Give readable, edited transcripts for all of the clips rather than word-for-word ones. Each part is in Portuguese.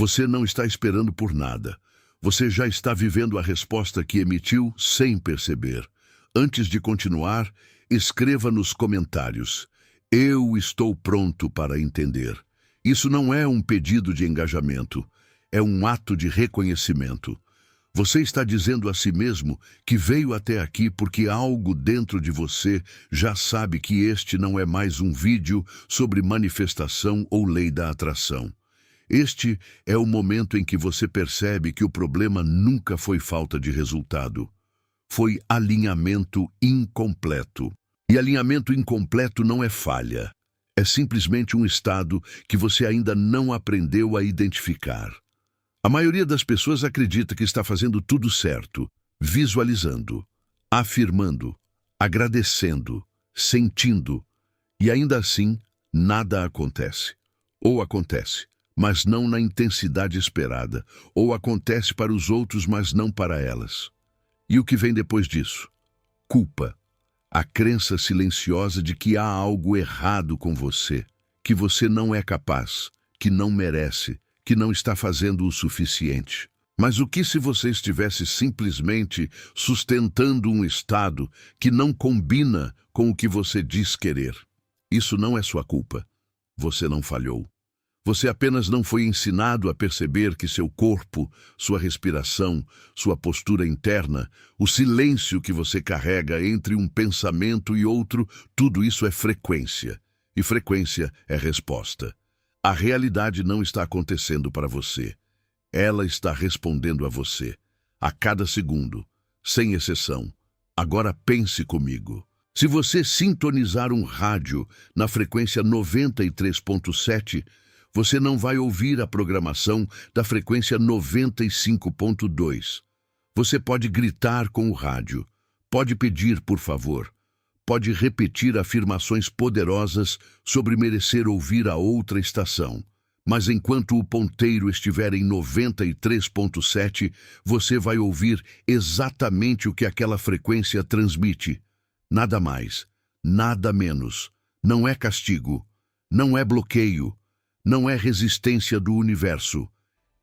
Você não está esperando por nada. Você já está vivendo a resposta que emitiu sem perceber. Antes de continuar, escreva nos comentários: "Eu estou pronto para entender". Isso não é um pedido de engajamento, é um ato de reconhecimento. Você está dizendo a si mesmo que veio até aqui porque algo dentro de você já sabe que este não é mais um vídeo sobre manifestação ou lei da atração. Este é o momento em que você percebe que o problema nunca foi falta de resultado. Foi alinhamento incompleto. E alinhamento incompleto não é falha. É simplesmente um estado que você ainda não aprendeu a identificar. A maioria das pessoas acredita que está fazendo tudo certo, visualizando, afirmando, agradecendo, sentindo, e ainda assim nada acontece. Ou acontece, mas não na intensidade esperada, ou acontece para os outros, mas não para elas. E o que vem depois disso? Culpa. A crença silenciosa de que há algo errado com você, que você não é capaz, que não merece, que não está fazendo o suficiente. Mas o que se você estivesse simplesmente sustentando um estado que não combina com o que você diz querer? Isso não é sua culpa. Você não falhou. Você apenas não foi ensinado a perceber que seu corpo, sua respiração, sua postura interna, o silêncio que você carrega entre um pensamento e outro, tudo isso é frequência. E frequência é resposta. A realidade não está acontecendo para você. Ela está respondendo a você. A cada segundo, sem exceção. Agora pense comigo. Se você sintonizar um rádio na frequência 93.7, você não vai ouvir a programação da frequência 95.2. Você pode gritar com o rádio, pode pedir por favor, pode repetir afirmações poderosas sobre merecer ouvir a outra estação. Mas enquanto o ponteiro estiver em 93.7, você vai ouvir exatamente o que aquela frequência transmite. Nada mais, nada menos. Não é castigo, não é bloqueio, não é resistência do universo.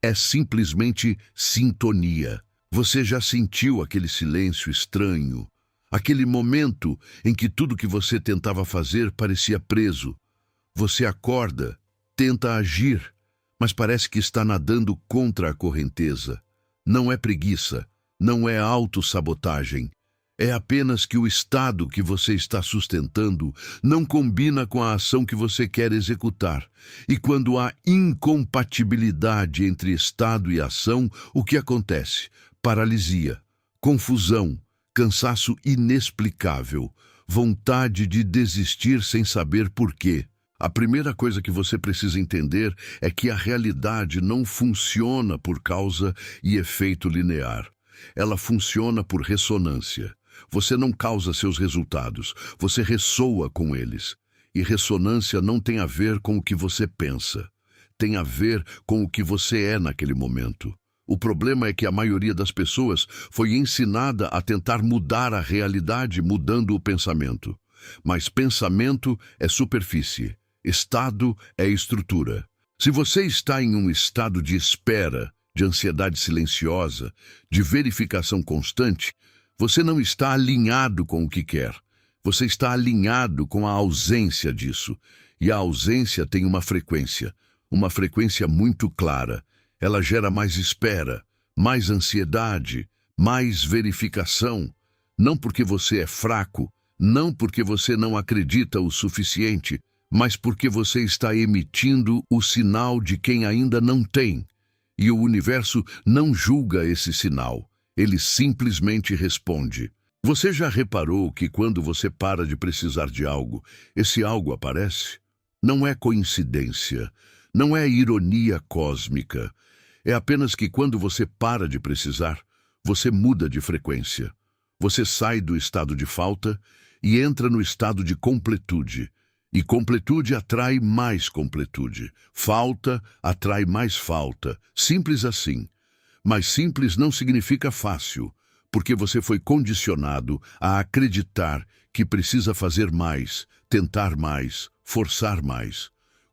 É simplesmente sintonia. Você já sentiu aquele silêncio estranho? Aquele momento em que tudo que você tentava fazer parecia preso. Você acorda, tenta agir, mas parece que está nadando contra a correnteza. Não é preguiça, não é autossabotagem. É apenas que o estado que você está sustentando não combina com a ação que você quer executar. E quando há incompatibilidade entre estado e ação, o que acontece? Paralisia, confusão, cansaço inexplicável, vontade de desistir sem saber por quê. A primeira coisa que você precisa entender é que a realidade não funciona por causa e efeito linear. Ela funciona por ressonância. Você não causa seus resultados, você ressoa com eles. E ressonância não tem a ver com o que você pensa. Tem a ver com o que você é naquele momento. O problema é que a maioria das pessoas foi ensinada a tentar mudar a realidade mudando o pensamento. Mas pensamento é superfície, estado é estrutura. Se você está em um estado de espera, de ansiedade silenciosa, de verificação constante, você não está alinhado com o que quer. Você está alinhado com a ausência disso. E a ausência tem uma frequência muito clara. Ela gera mais espera, mais ansiedade, mais verificação. Não porque você é fraco, não porque você não acredita o suficiente, mas porque você está emitindo o sinal de quem ainda não tem. E o universo não julga esse sinal. Ele simplesmente responde. Você já reparou que quando você para de precisar de algo, esse algo aparece? Não é coincidência, não é ironia cósmica. É apenas que quando você para de precisar, você muda de frequência. Você sai do estado de falta e entra no estado de completude. E completude atrai mais completude. Falta atrai mais falta. Simples assim. Mas simples não significa fácil, porque você foi condicionado a acreditar que precisa fazer mais, tentar mais, forçar mais,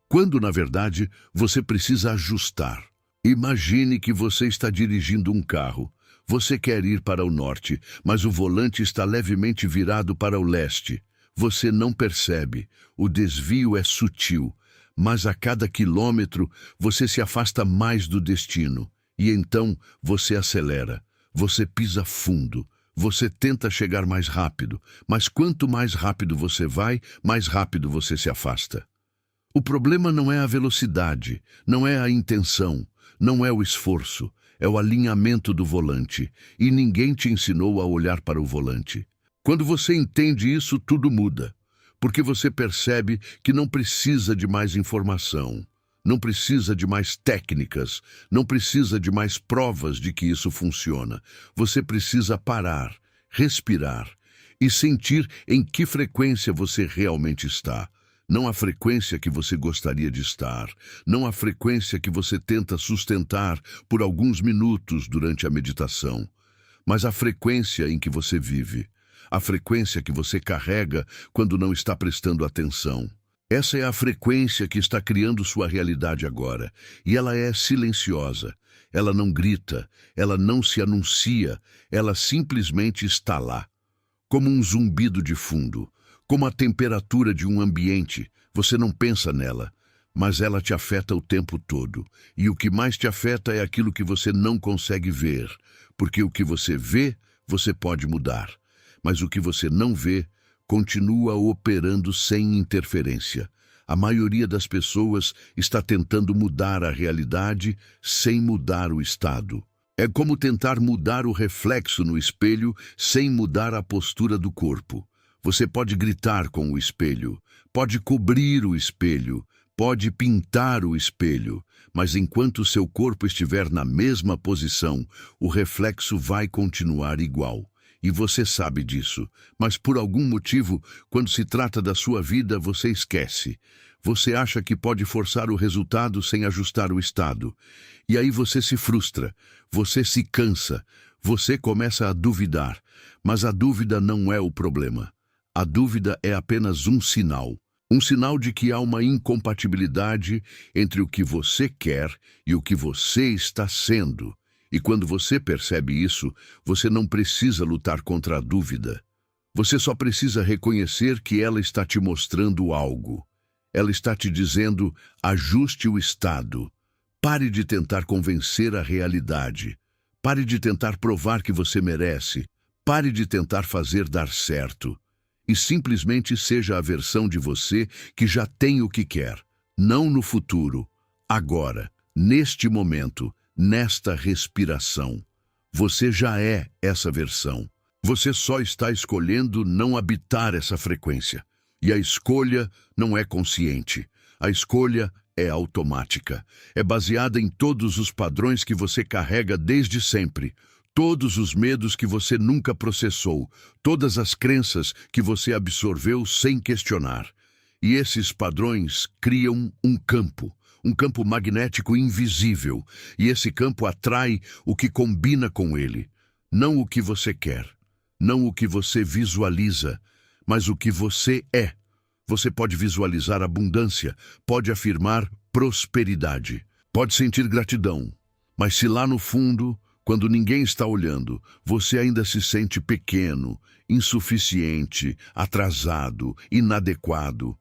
quando, na verdade, você precisa ajustar. Imagine que você está dirigindo um carro. Você quer ir para o norte, mas o volante está levemente virado para o leste. Você não percebe. O desvio é sutil, mas a cada quilômetro você se afasta mais do destino. E então você acelera. Você pisa fundo. Você tenta chegar mais rápido, mas quanto mais rápido você vai, mais rápido você se afasta. O problema não é a velocidade, não é a intenção, não é o esforço, é o alinhamento do volante. E ninguém te ensinou a olhar para o volante. Quando você entende isso, tudo muda, porque você percebe que não precisa de mais informação. Não precisa de mais técnicas, não precisa de mais provas de que isso funciona. Você precisa parar, respirar e sentir em que frequência você realmente está. Não a frequência que você gostaria de estar, não a frequência que você tenta sustentar por alguns minutos durante a meditação, mas a frequência em que você vive, a frequência que você carrega quando não está prestando atenção. Essa é a frequência que está criando sua realidade agora, e ela é silenciosa. Ela não grita, ela não se anuncia, ela simplesmente está lá. Como um zumbido de fundo, como a temperatura de um ambiente, você não pensa nela, mas ela te afeta o tempo todo. E o que mais te afeta é aquilo que você não consegue ver, porque o que você vê, você pode mudar, mas o que você não vê, continua operando sem interferência. A maioria das pessoas está tentando mudar a realidade sem mudar o estado. É como tentar mudar o reflexo no espelho sem mudar a postura do corpo. Você pode gritar com o espelho, pode cobrir o espelho, pode pintar o espelho, mas enquanto seu corpo estiver na mesma posição, o reflexo vai continuar igual. E você sabe disso, mas por algum motivo, quando se trata da sua vida, você esquece. Você acha que pode forçar o resultado sem ajustar o estado. E aí você se frustra, você se cansa, você começa a duvidar. Mas a dúvida não é o problema. A dúvida é apenas um sinal. Um sinal de que há uma incompatibilidade entre o que você quer e o que você está sendo. E quando você percebe isso, você não precisa lutar contra a dúvida. Você só precisa reconhecer que ela está te mostrando algo. Ela está te dizendo, ajuste o estado. Pare de tentar convencer a realidade. Pare de tentar provar que você merece. Pare de tentar fazer dar certo. E simplesmente seja a versão de você que já tem o que quer. Não no futuro. Agora, neste momento. Nesta respiração, você já é essa versão. Você só está escolhendo não habitar essa frequência. E a escolha não é consciente. A escolha é automática. É baseada em todos os padrões que você carrega desde sempre. Todos os medos que você nunca processou. Todas as crenças que você absorveu sem questionar. E esses padrões criam um campo magnético invisível, e esse campo atrai o que combina com ele, não o que você quer, não o que você visualiza, mas o que você é. Você pode visualizar abundância, pode afirmar prosperidade, pode sentir gratidão, mas se lá no fundo, quando ninguém está olhando, você ainda se sente pequeno, insuficiente, atrasado, inadequado,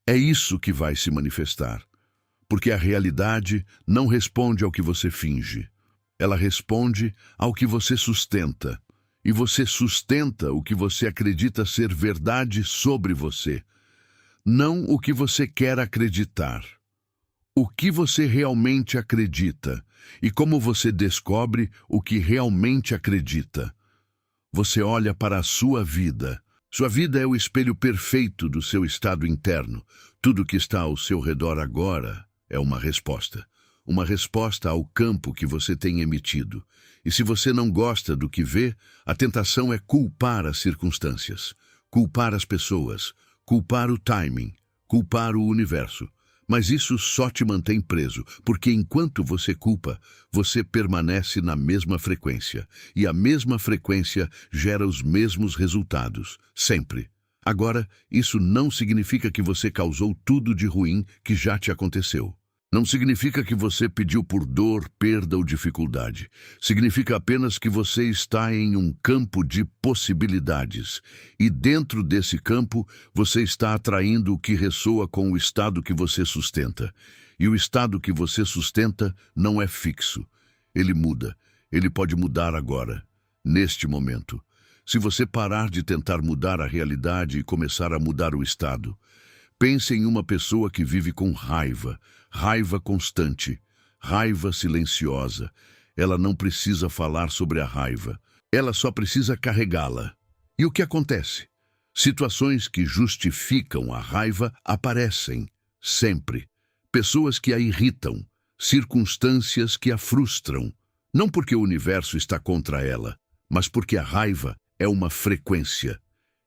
é isso que vai se manifestar. Porque a realidade não responde ao que você finge. Ela responde ao que você sustenta. E você sustenta o que você acredita ser verdade sobre você. Não o que você quer acreditar. O que você realmente acredita. E como você descobre o que realmente acredita. Você olha para a sua vida. Sua vida é o espelho perfeito do seu estado interno. Tudo que está ao seu redor agora é uma resposta ao campo que você tem emitido. E se você não gosta do que vê, a tentação é culpar as circunstâncias, culpar as pessoas, culpar o timing, culpar o universo. Mas isso só te mantém preso, porque enquanto você culpa, você permanece na mesma frequência. E a mesma frequência gera os mesmos resultados, sempre. Agora, isso não significa que você causou tudo de ruim que já te aconteceu. Não significa que você pediu por dor, perda ou dificuldade. Significa apenas que você está em um campo de possibilidades. E dentro desse campo, você está atraindo o que ressoa com o estado que você sustenta. E o estado que você sustenta não é fixo. Ele muda. Ele pode mudar agora, neste momento. Se você parar de tentar mudar a realidade e começar a mudar o estado, pense em uma pessoa que vive com raiva, raiva constante, raiva silenciosa. Ela não precisa falar sobre a raiva, ela só precisa carregá-la. E o que acontece? Situações que justificam a raiva aparecem, sempre. Pessoas que a irritam, circunstâncias que a frustram. Não porque o universo está contra ela, mas porque a raiva é uma frequência.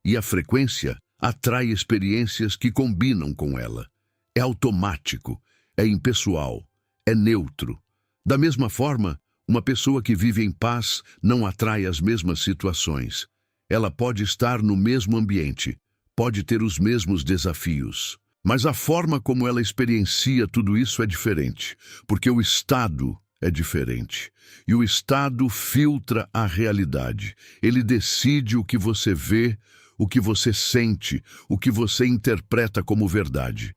E a frequência atrai experiências que combinam com ela. É automático, é impessoal, é neutro. Da mesma forma, uma pessoa que vive em paz não atrai as mesmas situações. Ela pode estar no mesmo ambiente, pode ter os mesmos desafios. Mas a forma como ela experiencia tudo isso é diferente, porque o estado é diferente. E o estado filtra a realidade. Ele decide o que você vê, o que você sente, o que você interpreta como verdade.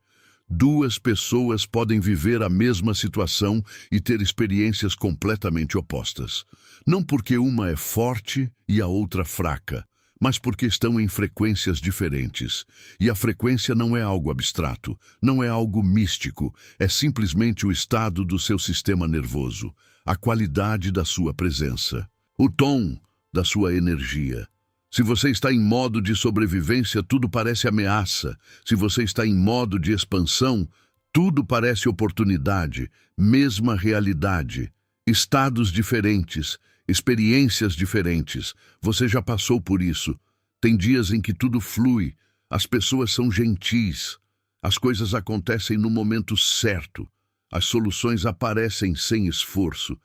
Duas pessoas podem viver a mesma situação e ter experiências completamente opostas. Não porque uma é forte e a outra fraca, mas porque estão em frequências diferentes. E a frequência não é algo abstrato, não é algo místico, é simplesmente o estado do seu sistema nervoso, a qualidade da sua presença, o tom da sua energia. Se você está em modo de sobrevivência, tudo parece ameaça. Se você está em modo de expansão, tudo parece oportunidade, mesma realidade, estados diferentes, experiências diferentes. Você já passou por isso. Tem dias em que tudo flui, as pessoas são gentis, as coisas acontecem no momento certo, as soluções aparecem sem esforço.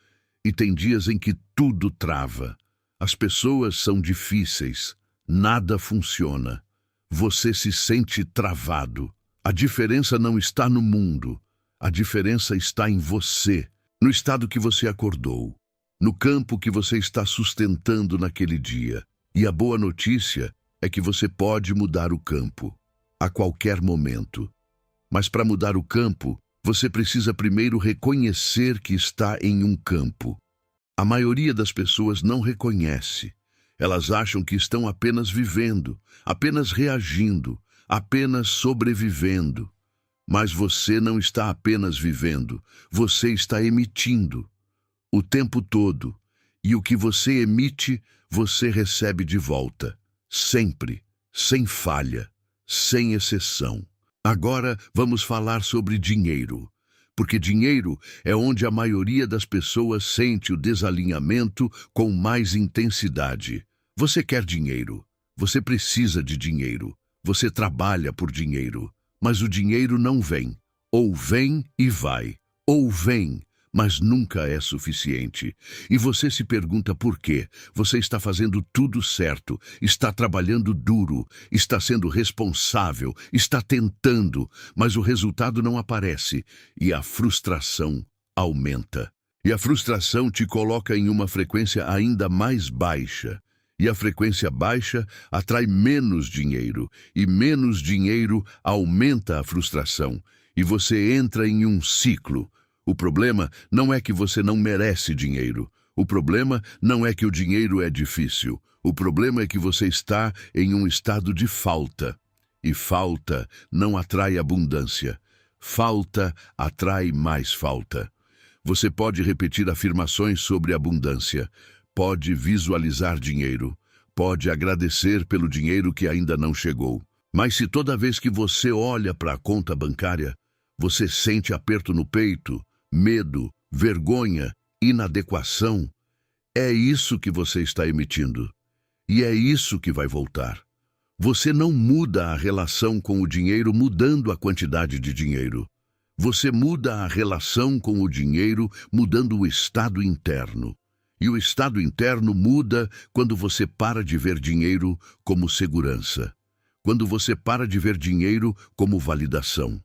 E tem dias em que tudo trava. As pessoas são difíceis, nada funciona. Você se sente travado. A diferença não está no mundo, a diferença está em você, no estado que você acordou, no campo que você está sustentando naquele dia. E a boa notícia é que você pode mudar o campo, a qualquer momento. Mas para mudar o campo, você precisa primeiro reconhecer que está em um campo. A maioria das pessoas não reconhece. Elas acham que estão apenas vivendo, apenas reagindo, apenas sobrevivendo. Mas você não está apenas vivendo, você está emitindo o tempo todo. E o que você emite, você recebe de volta. Sempre, sem falha, sem exceção. Agora vamos falar sobre dinheiro. Porque dinheiro é onde a maioria das pessoas sente o desalinhamento com mais intensidade. Você quer dinheiro, você precisa de dinheiro, você trabalha por dinheiro, mas o dinheiro não vem. Ou vem e vai, ou vem, mas nunca é suficiente. E você se pergunta por quê. Você está fazendo tudo certo, está trabalhando duro, está sendo responsável, está tentando, mas o resultado não aparece e a frustração aumenta. E a frustração te coloca em uma frequência ainda mais baixa. E a frequência baixa atrai menos dinheiro, e menos dinheiro aumenta a frustração. E você entra em um ciclo. O problema não é que você não merece dinheiro. O problema não é que o dinheiro é difícil. O problema é que você está em um estado de falta. E falta não atrai abundância. Falta atrai mais falta. Você pode repetir afirmações sobre abundância. Pode visualizar dinheiro. Pode agradecer pelo dinheiro que ainda não chegou. Mas se toda vez que você olha para a conta bancária, você sente aperto no peito, medo, vergonha, inadequação, é isso que você está emitindo. E é isso que vai voltar. Você não muda a relação com o dinheiro mudando a quantidade de dinheiro. Você muda a relação com o dinheiro mudando o estado interno. E o estado interno muda quando você para de ver dinheiro como segurança. Quando você para de ver dinheiro como validação.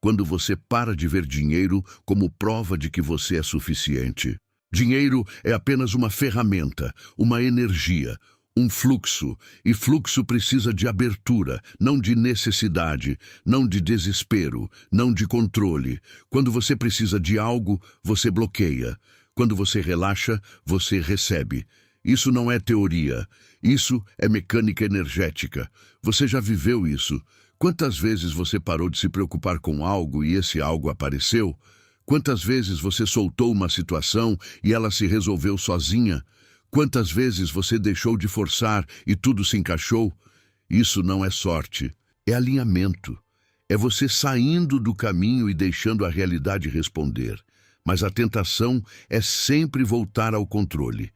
quando você para de ver dinheiro como prova de que você é suficiente. Dinheiro é apenas uma ferramenta, uma energia, um fluxo, e fluxo precisa de abertura, não de necessidade, não de desespero, não de controle. Quando você precisa de algo, você bloqueia. Quando você relaxa, você recebe. Isso não é teoria, isso é mecânica energética. Você já viveu isso? Quantas vezes você parou de se preocupar com algo e esse algo apareceu? Quantas vezes você soltou uma situação e ela se resolveu sozinha? Quantas vezes você deixou de forçar e tudo se encaixou? Isso não é sorte, é alinhamento. É você saindo do caminho e deixando a realidade responder. Mas a tentação é sempre voltar ao controle,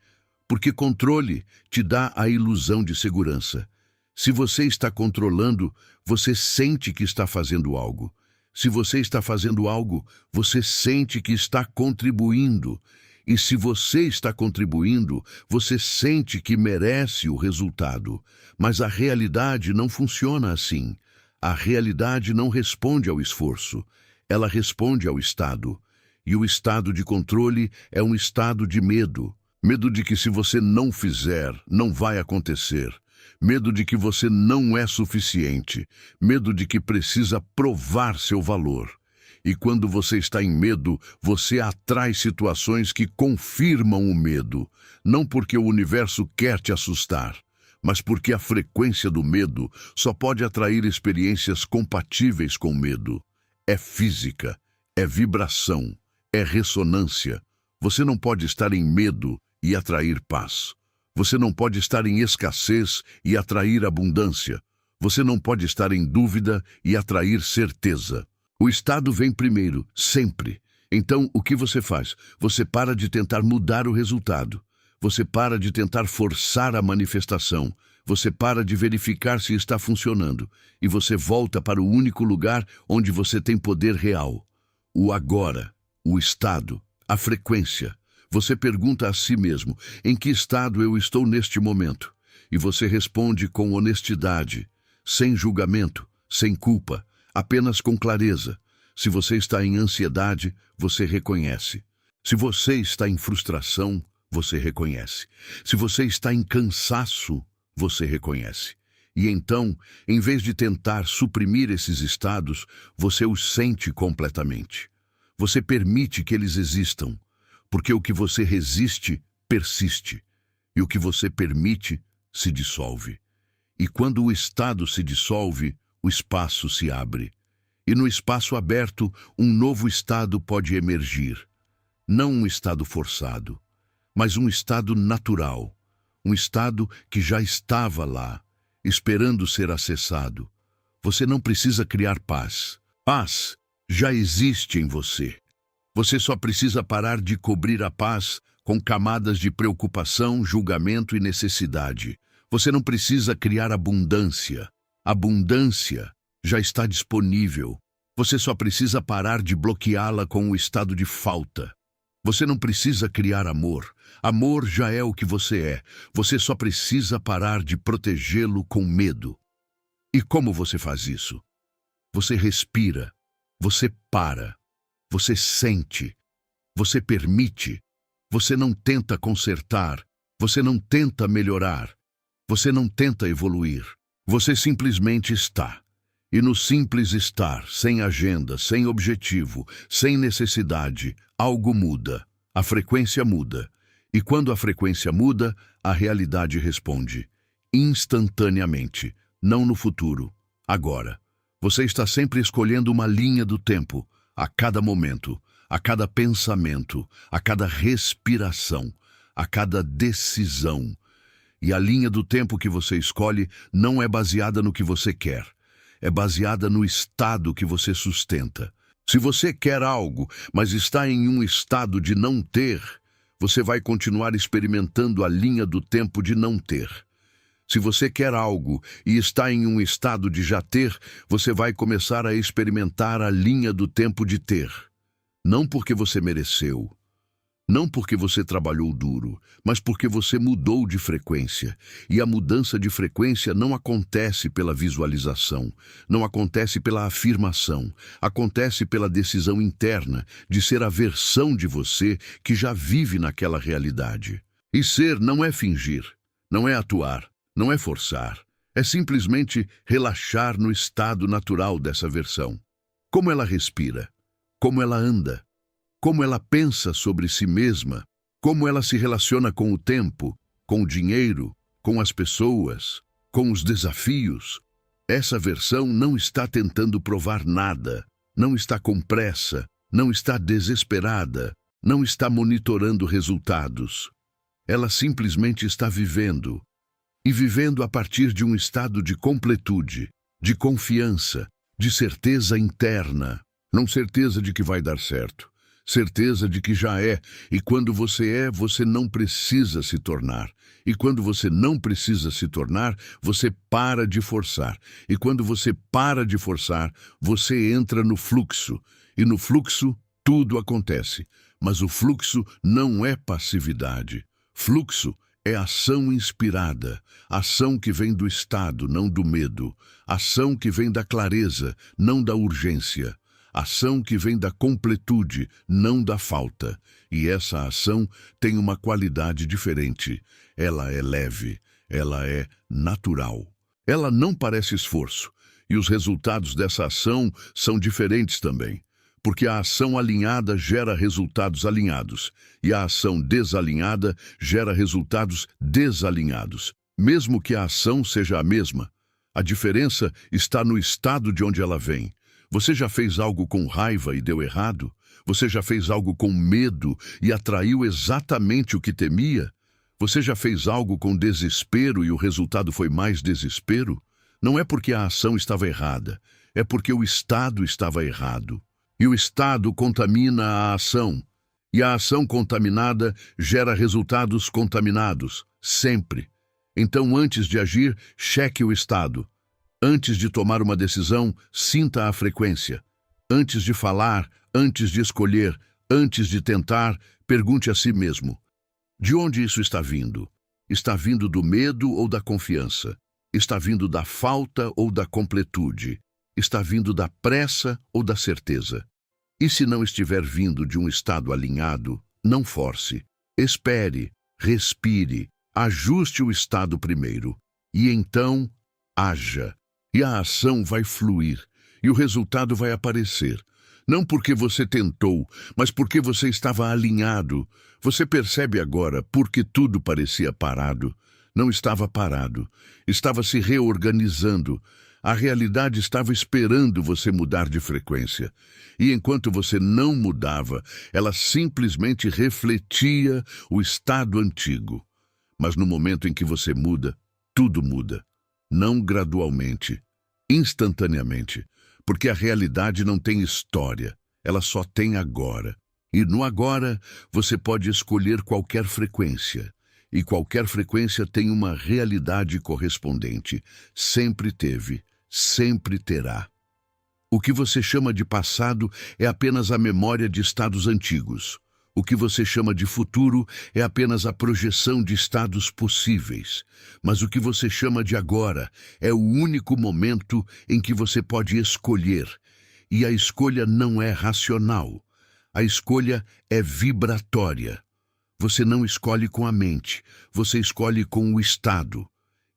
porque controle te dá a ilusão de segurança. Se você está controlando, você sente que está fazendo algo. Se você está fazendo algo, você sente que está contribuindo. E se você está contribuindo, você sente que merece o resultado. Mas a realidade não funciona assim. A realidade não responde ao esforço. Ela responde ao estado. E o estado de controle é um estado de medo. Medo de que se você não fizer, não vai acontecer. Medo de que você não é suficiente. Medo de que precisa provar seu valor. E quando você está em medo, você atrai situações que confirmam o medo. Não porque o universo quer te assustar, mas porque a frequência do medo só pode atrair experiências compatíveis com medo. É física, é vibração, é ressonância. Você não pode estar em medo e atrair paz. Você não pode estar em escassez e atrair abundância. Você não pode estar em dúvida e atrair certeza. O estado vem primeiro, sempre. Então, o que você faz? Você para de tentar mudar o resultado. Você para de tentar forçar a manifestação. Você para de verificar se está funcionando. E você volta para o único lugar onde você tem poder real. O agora, o estado, a frequência. Você pergunta a si mesmo, em que estado eu estou neste momento? E você responde com honestidade, sem julgamento, sem culpa, apenas com clareza. Se você está em ansiedade, você reconhece. Se você está em frustração, você reconhece. Se você está em cansaço, você reconhece. E então, em vez de tentar suprimir esses estados, você os sente completamente. Você permite que eles existam. Porque o que você resiste, persiste. E o que você permite, se dissolve. E quando o estado se dissolve, o espaço se abre. E no espaço aberto, um novo estado pode emergir. Não um estado forçado, mas um estado natural. Um estado que já estava lá, esperando ser acessado. Você não precisa criar paz. Paz já existe em você. Você só precisa parar de cobrir a paz com camadas de preocupação, julgamento e necessidade. Você não precisa criar abundância. Abundância já está disponível. Você só precisa parar de bloqueá-la com o estado de falta. Você não precisa criar amor. Amor já é o que você é. Você só precisa parar de protegê-lo com medo. E como você faz isso? Você respira. Você para. Você sente, você permite, você não tenta consertar, você não tenta melhorar, você não tenta evoluir, você simplesmente está. E no simples estar, sem agenda, sem objetivo, sem necessidade, algo muda, a frequência muda. E quando a frequência muda, a realidade responde, instantaneamente, não no futuro, agora. Você está sempre escolhendo uma linha do tempo, a cada momento, a cada pensamento, a cada respiração, a cada decisão. E a linha do tempo que você escolhe não é baseada no que você quer, é baseada no estado que você sustenta. Se você quer algo, mas está em um estado de não ter, você vai continuar experimentando a linha do tempo de não ter. Se você quer algo e está em um estado de já ter, você vai começar a experimentar a linha do tempo de ter. Não porque você mereceu, Não porque você trabalhou duro, mas porque você mudou de frequência. E a mudança de frequência não acontece pela visualização, não acontece pela afirmação, acontece pela decisão interna de ser a versão de você que já vive naquela realidade. E ser não é fingir, não é atuar, não é forçar. É simplesmente relaxar no estado natural dessa versão. Como ela respira, como ela anda, como ela pensa sobre si mesma, como ela se relaciona com o tempo, com o dinheiro, com as pessoas, com os desafios. Essa versão não está tentando provar nada, não está com pressa, não está desesperada, não está monitorando resultados. Ela simplesmente está vivendo, e vivendo a partir de um estado de completude, de confiança, de certeza interna, não certeza de que vai dar certo. Certeza de que já é, e quando você é, você não precisa se tornar. E quando você não precisa se tornar, você para de forçar. E quando você para de forçar, você entra no fluxo. E no fluxo, tudo acontece. Mas o fluxo não é passividade. Fluxo é ação inspirada, ação que vem do estado, não do medo. Ação que vem da clareza, não da urgência. Ação que vem da completude, não da falta. E essa ação tem uma qualidade diferente. Ela é leve, ela é natural. Ela não parece esforço. E os resultados dessa ação são diferentes também. Porque a ação alinhada gera resultados alinhados. E a ação desalinhada gera resultados desalinhados. Mesmo que a ação seja a mesma, a diferença está no estado de onde ela vem. Você já fez algo com raiva e deu errado? Você já fez algo com medo e atraiu exatamente o que temia? Você já fez algo com desespero e o resultado foi mais desespero? Não é porque a ação estava errada, é porque o estado estava errado. E o estado contamina a ação. E a ação contaminada gera resultados contaminados, sempre. Então, antes de agir, cheque o estado. Antes de tomar uma decisão, sinta a frequência. Antes de falar, antes de escolher, antes de tentar, pergunte a si mesmo: de onde isso está vindo? Está vindo do medo ou da confiança? Está vindo da falta ou da completude? Está vindo da pressa ou da certeza? E se não estiver vindo de um estado alinhado, não force. Espere, respire, ajuste o estado primeiro. E então, haja. E a ação vai fluir, e o resultado vai aparecer. Não porque você tentou, mas porque você estava alinhado. Você percebe agora porque tudo parecia parado. Não estava parado, estava se reorganizando. A realidade estava esperando você mudar de frequência. E enquanto você não mudava, ela simplesmente refletia o estado antigo. Mas no momento em que você muda, tudo muda. Não gradualmente, instantaneamente, porque a realidade não tem história, ela só tem agora. E no agora, você pode escolher qualquer frequência. E qualquer frequência tem uma realidade correspondente. Sempre teve, sempre terá. O que você chama de passado é apenas a memória de estados antigos. O que você chama de futuro é apenas a projeção de estados possíveis. Mas o que você chama de agora é o único momento em que você pode escolher. E a escolha não é racional. A escolha é vibratória. Você não escolhe com a mente, você escolhe com o estado.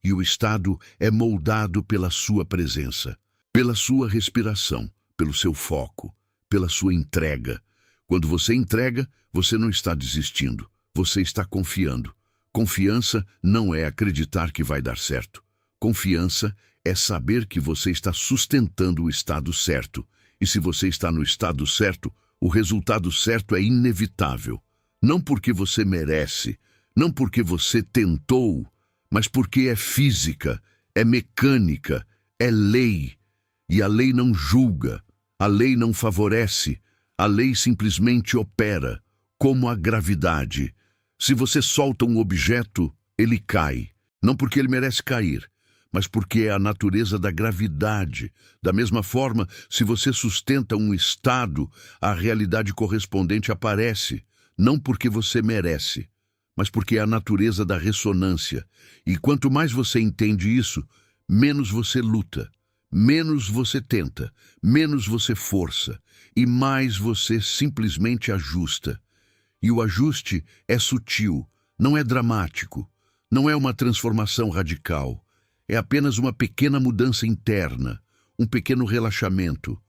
E o estado é moldado pela sua presença, pela sua respiração, pelo seu foco, pela sua entrega. Quando você entrega, você não está desistindo, você está confiando. Confiança não é acreditar que vai dar certo. Confiança é saber que você está sustentando o estado certo. E se você está no estado certo, o resultado certo é inevitável. Não porque você merece, não porque você tentou, mas porque é física, é mecânica, é lei. E a lei não julga, a lei não favorece, a lei simplesmente opera, como a gravidade. Se você solta um objeto, ele cai. Não porque ele merece cair, mas porque é a natureza da gravidade. Da mesma forma, se você sustenta um estado, a realidade correspondente aparece. Não porque você merece, mas porque é a natureza da ressonância. E quanto mais você entende isso, menos você luta, menos você tenta, menos você força, e mais você simplesmente ajusta. E o ajuste é sutil, não é dramático, não é uma transformação radical. É apenas uma pequena mudança interna, um pequeno relaxamento,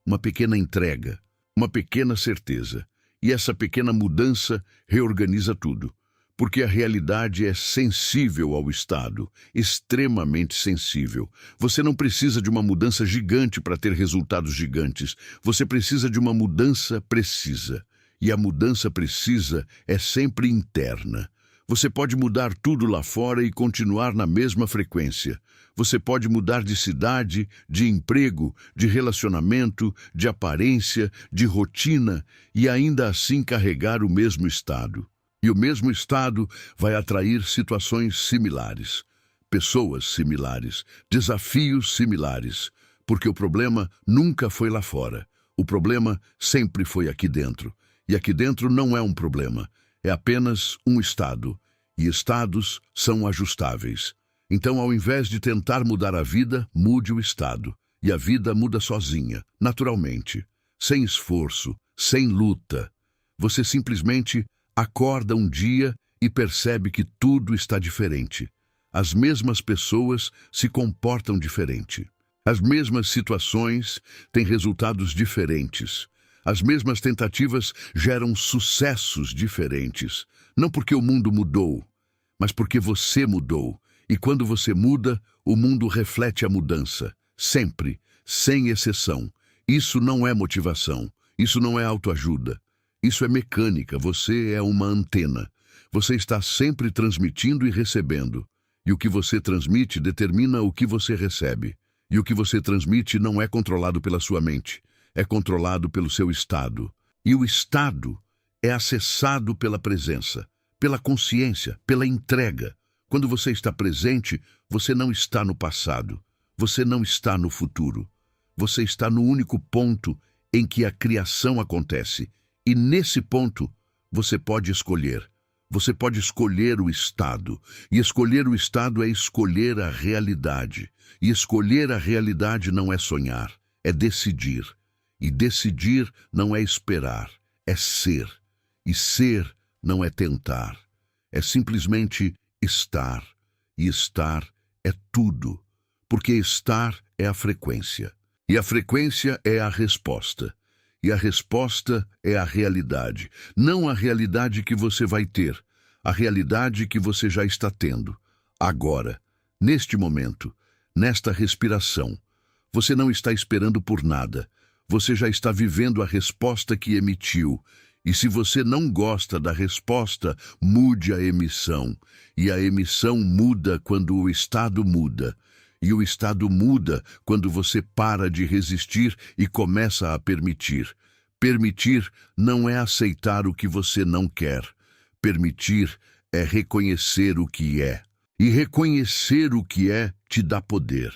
uma pequena entrega, uma pequena certeza. E essa pequena mudança reorganiza tudo, porque a realidade é sensível ao estado, extremamente sensível. Você não precisa de uma mudança gigante para ter resultados gigantes. Você precisa de uma mudança precisa. E a mudança precisa é sempre interna. Você pode mudar tudo lá fora e continuar na mesma frequência. Você pode mudar de cidade, de emprego, de relacionamento, de aparência, de rotina e ainda assim carregar o mesmo estado. E o mesmo estado vai atrair situações similares, pessoas similares, desafios similares, porque o problema nunca foi lá fora. O problema sempre foi aqui dentro. E aqui dentro não é um problema. É apenas um estado, e estados são ajustáveis. Então, ao invés de tentar mudar a vida, mude o estado. E a vida muda sozinha, naturalmente, sem esforço, sem luta. Você simplesmente acorda um dia e percebe que tudo está diferente. As mesmas pessoas se comportam diferente. As mesmas situações têm resultados diferentes. As mesmas tentativas geram sucessos diferentes, não porque o mundo mudou, mas porque você mudou. E quando você muda, o mundo reflete a mudança, sempre, sem exceção. Isso não é motivação, isso não é autoajuda, isso é mecânica, você é uma antena. Você está sempre transmitindo e recebendo. E o que você transmite determina o que você recebe. E o que você transmite não é controlado pela sua mente. É controlado pelo seu estado. E o estado é acessado pela presença, pela consciência, pela entrega. Quando você está presente, você não está no passado. Você não está no futuro. Você está no único ponto em que a criação acontece. E nesse ponto, você pode escolher. Você pode escolher o estado. E escolher o estado é escolher a realidade. E escolher a realidade não é sonhar, é decidir. E decidir não é esperar, é ser. E ser não é tentar, é simplesmente estar. E estar é tudo, porque estar é a frequência. E a frequência é a resposta. E a resposta é a realidade. Não a realidade que você vai ter, a realidade que você já está tendo. Agora, neste momento, nesta respiração. Você não está esperando por nada. Você já está vivendo a resposta que emitiu. E se você não gosta da resposta, mude a emissão. E a emissão muda quando o estado muda. E o estado muda quando você para de resistir e começa a permitir. Permitir não é aceitar o que você não quer. Permitir é reconhecer o que é. E reconhecer o que é te dá poder.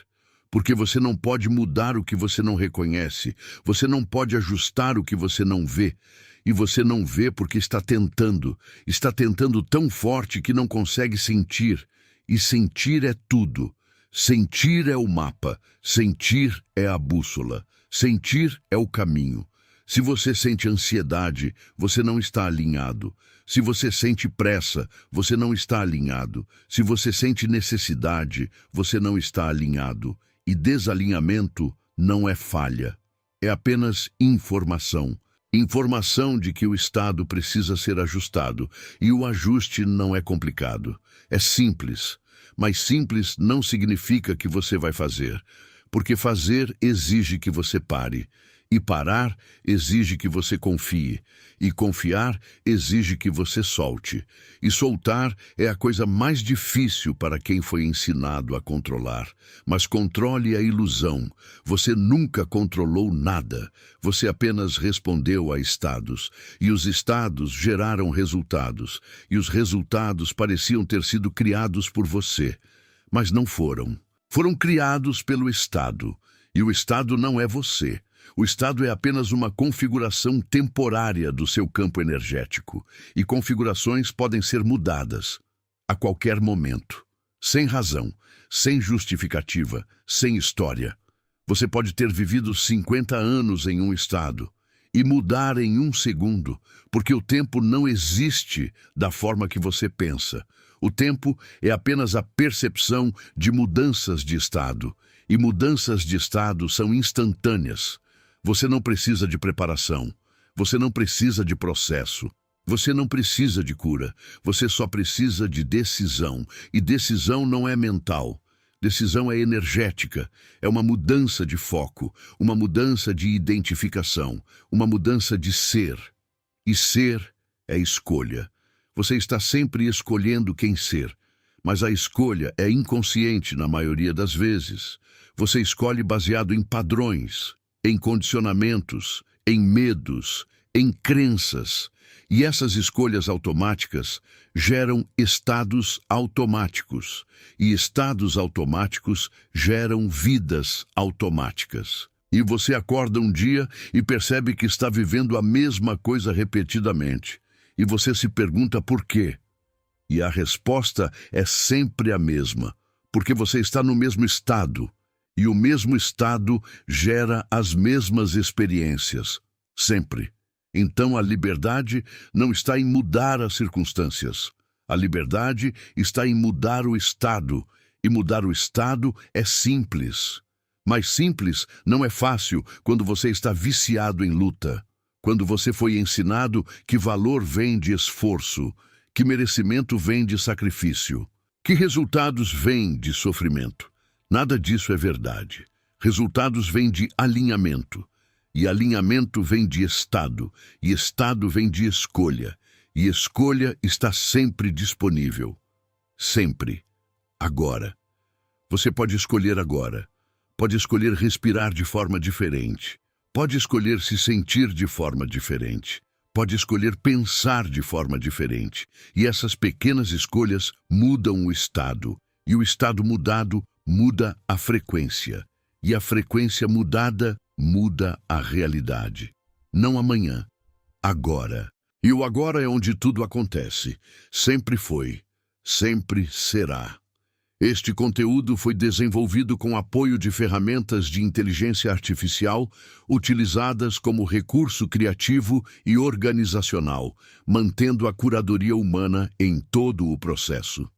Porque você não pode mudar o que você não reconhece. Você não pode ajustar o que você não vê. E você não vê porque está tentando. Está tentando tão forte que não consegue sentir. E sentir é tudo. Sentir é o mapa. Sentir é a bússola. Sentir é o caminho. Se você sente ansiedade, você não está alinhado. Se você sente pressa, você não está alinhado. Se você sente necessidade, você não está alinhado. E desalinhamento não é falha. É apenas informação. Informação de que o estado precisa ser ajustado. E o ajuste não é complicado. É simples. Mas simples não significa que você vai fazer. Porque fazer exige que você pare. E parar exige que você confie. E confiar exige que você solte. E soltar é a coisa mais difícil para quem foi ensinado a controlar. Mas controle a ilusão. Você nunca controlou nada. Você apenas respondeu a estados. E os estados geraram resultados. E os resultados pareciam ter sido criados por você. Mas não foram. Foram criados pelo estado. E o estado não é você. O estado é apenas uma configuração temporária do seu campo energético, e configurações podem ser mudadas a qualquer momento, sem razão, sem justificativa, sem história. Você pode ter vivido 50 anos em um estado e mudar em um segundo, porque o tempo não existe da forma que você pensa. O tempo é apenas a percepção de mudanças de estado, e mudanças de estado são instantâneas. Você não precisa de preparação, você não precisa de processo, você não precisa de cura, você só precisa de decisão, e decisão não é mental. Decisão é energética, é uma mudança de foco, uma mudança de identificação, uma mudança de ser. E ser é escolha. Você está sempre escolhendo quem ser, mas a escolha é inconsciente na maioria das vezes. Você escolhe baseado em padrões, em condicionamentos, em medos, em crenças. E essas escolhas automáticas geram estados automáticos, e estados automáticos geram vidas automáticas. E você acorda um dia e percebe que está vivendo a mesma coisa repetidamente. E você se pergunta por quê? E a resposta é sempre a mesma, porque você está no mesmo estado, e o mesmo estado gera as mesmas experiências, sempre. Então a liberdade não está em mudar as circunstâncias. A liberdade está em mudar o estado, e mudar o estado é simples. Mas simples não é fácil quando você está viciado em luta, quando você foi ensinado que valor vem de esforço, que merecimento vem de sacrifício, que resultados vêm de sofrimento. Nada disso é verdade. Resultados vêm de alinhamento. E alinhamento vem de estado, e estado vem de escolha, e escolha está sempre disponível. Sempre. Agora. Você pode escolher agora. Pode escolher respirar de forma diferente. Pode escolher se sentir de forma diferente. Pode escolher pensar de forma diferente. E essas pequenas escolhas mudam o estado. E o estado mudado muda a frequência. E a frequência mudada muda a realidade. Não amanhã, agora. E o agora é onde tudo acontece. Sempre foi, sempre será. Este conteúdo foi desenvolvido com apoio de ferramentas de inteligência artificial utilizadas como recurso criativo e organizacional, mantendo a curadoria humana em todo o processo.